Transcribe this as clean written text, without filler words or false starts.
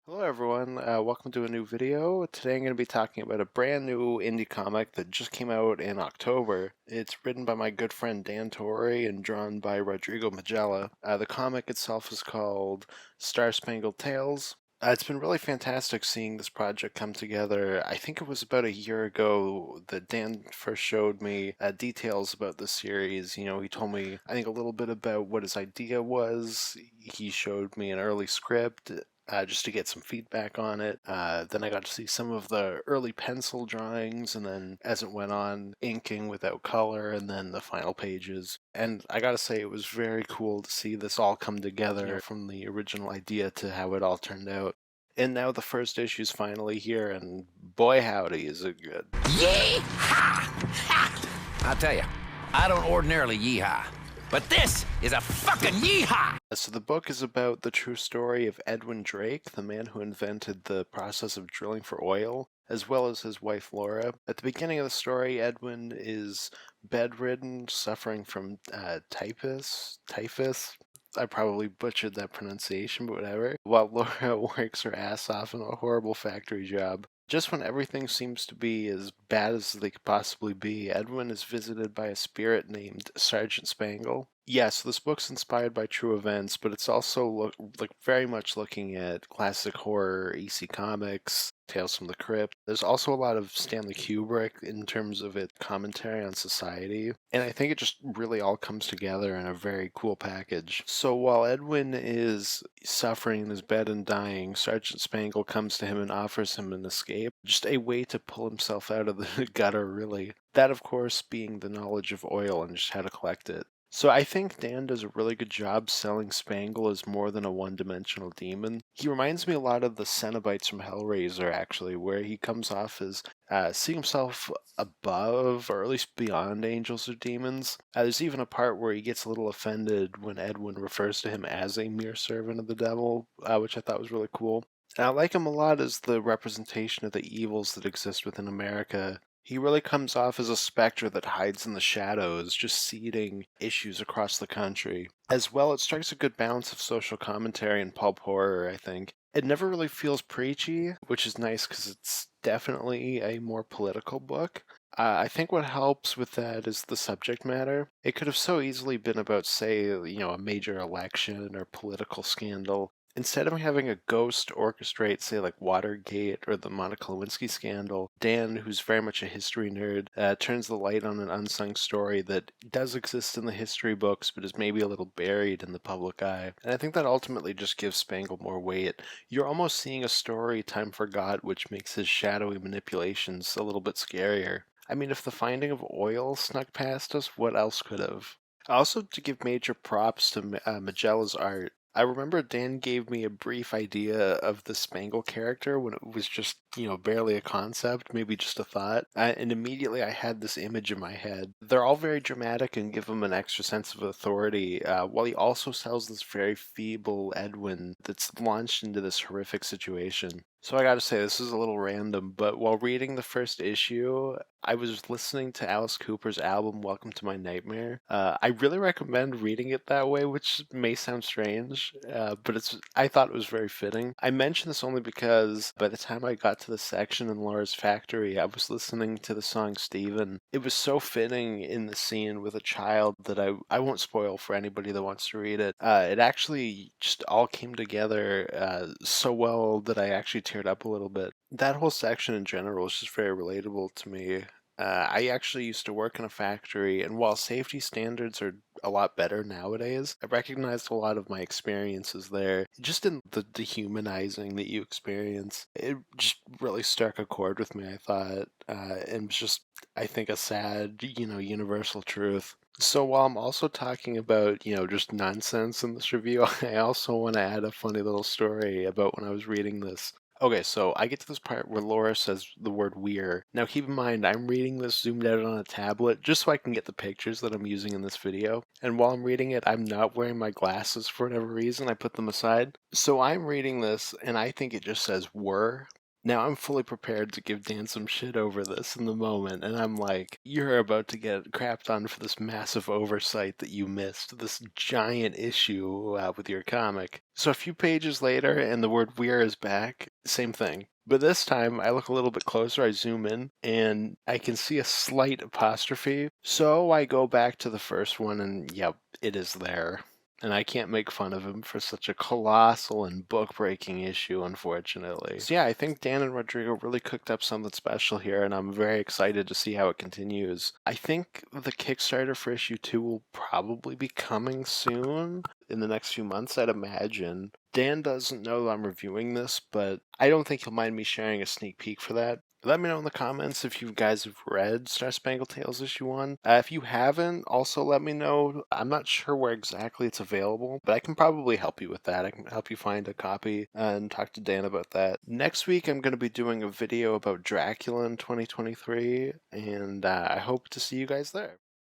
Hello everyone, welcome to a new video. Today I'm going to be talking about a brand new indie comic that just came out in October. It's written by my good friend Dan Torrey and drawn by Rodrigo Magela. The comic itself is called Star Spangled Tales. It's been really fantastic seeing this project come together. I think it was about a year ago that Dan first showed me details about the series. You know, he told me, I think, a little bit about what his idea was. He showed me an early script. Just to get some feedback on it. Then I got to see some of the early pencil drawings, and then as it went on, inking without color, and then the final pages. And I gotta say, it was very cool to see this all come together from the original idea to how it all turned out. And now the first issue's finally here, and boy howdy is it good. Yee-haw! Ha! I'll tell you, I don't ordinarily yee-haw, but this is a fucking yee-haw! So the book is about the true story of Edwin Drake, the man who invented the process of drilling for oil, as well as his wife Laura. At the beginning of the story, Edwin is bedridden, suffering from typhus. I probably butchered that pronunciation, but whatever. While Laura works her ass off in a horrible factory job. Just when everything seems to be as bad as they could possibly be, Edwin is visited by a spirit named Sergeant Spangle. Yes, this book's inspired by true events, but it's also very much looking at classic horror, EC Comics, Tales from the Crypt. There's also a lot of Stanley Kubrick in terms of its commentary on society, and I think it just really all comes together in a very cool package. So while Edwin is suffering in his bed and dying, Sergeant Spangle comes to him and offers him an escape, just a way to pull himself out of the gutter, really. That, of course, being the knowledge of oil and just how to collect it. So I think Dan does a really good job selling Spangle as more than a one-dimensional demon. He reminds me a lot of the Cenobites from Hellraiser, actually, where he comes off as seeing himself above, or at least beyond angels or demons. There's even a part where he gets a little offended when Edwin refers to him as a mere servant of the devil, which I thought was really cool. And I like him a lot as the representation of the evils that exist within America. He really comes off as a specter that hides in the shadows, just seeding issues across the country. As well, it strikes a good balance of social commentary and pulp horror, I think. It never really feels preachy, which is nice because it's definitely a more political book. I think what helps with that is the subject matter. It could have so easily been about, say, a major election or political scandal. Instead of having a ghost orchestrate, say, like Watergate or the Monica Lewinsky scandal, Dan, who's very much a history nerd, turns the light on an unsung story that does exist in the history books, but is maybe a little buried in the public eye. And I think that ultimately just gives Spangle more weight. You're almost seeing a story time forgot, which makes his shadowy manipulations a little bit scarier. I mean, if the finding of oil snuck past us, what else could have? Also, to give major props to Magela's art. I remember Dan gave me a brief idea of the Spangle character when it was just, barely a concept, maybe just a thought, and immediately I had this image in my head. They're all very dramatic and give him an extra sense of authority, while he also sells this very feeble Edwin that's launched into this horrific situation. So I gotta say, this is a little random, but while reading the first issue, I was listening to Alice Cooper's album Welcome to My Nightmare. I really recommend reading it that way, which may sound strange, but I thought it was very fitting. I mention this only because by the time I got to the section in Laura's factory, I was listening to the song Steven. It was so fitting in the scene with a child that I won't spoil for anybody that wants to read it. It actually just all came together so well that I actually teared up a little bit. That whole section in general is just very relatable to me. I actually used to work in a factory, and while safety standards are a lot better nowadays, I recognized a lot of my experiences there, just in the dehumanizing that you experience. It just really struck a chord with me, I thought, and was just, I think, a sad, universal truth. So while I'm also talking about, just nonsense in this review, I also want to add a funny little story about when I was reading this. Okay, so I get to this part where Laura says the word weir. Now keep in mind, I'm reading this zoomed out on a tablet just so I can get the pictures that I'm using in this video. And while I'm reading it, I'm not wearing my glasses for whatever reason. I put them aside. So I'm reading this and I think it just says were. Now I'm fully prepared to give Dan some shit over this in the moment, and I'm like, you're about to get crapped on for this massive oversight that you missed, this giant issue with your comic. So a few pages later, and the word "we're" is back, same thing. But this time, I look a little bit closer, I zoom in, and I can see a slight apostrophe. So I go back to the first one, and yep, it is there. And I can't make fun of him for such a colossal and book-breaking issue, unfortunately. So yeah, I think Dan and Rodrigo really cooked up something special here, and I'm very excited to see how it continues. I think the Kickstarter for issue 2 will probably be coming soon, in the next few months, I'd imagine. Dan doesn't know I'm reviewing this, but I don't think he'll mind me sharing a sneak peek for that. Let me know in the comments if you guys have read Star Spangled Tales issue 1. If you haven't, also let me know. I'm not sure where exactly it's available, but I can probably help you with that. I can help you find a copy and talk to Dan about that. Next week, I'm going to be doing a video about Dracula in 2023, and I hope to see you guys there.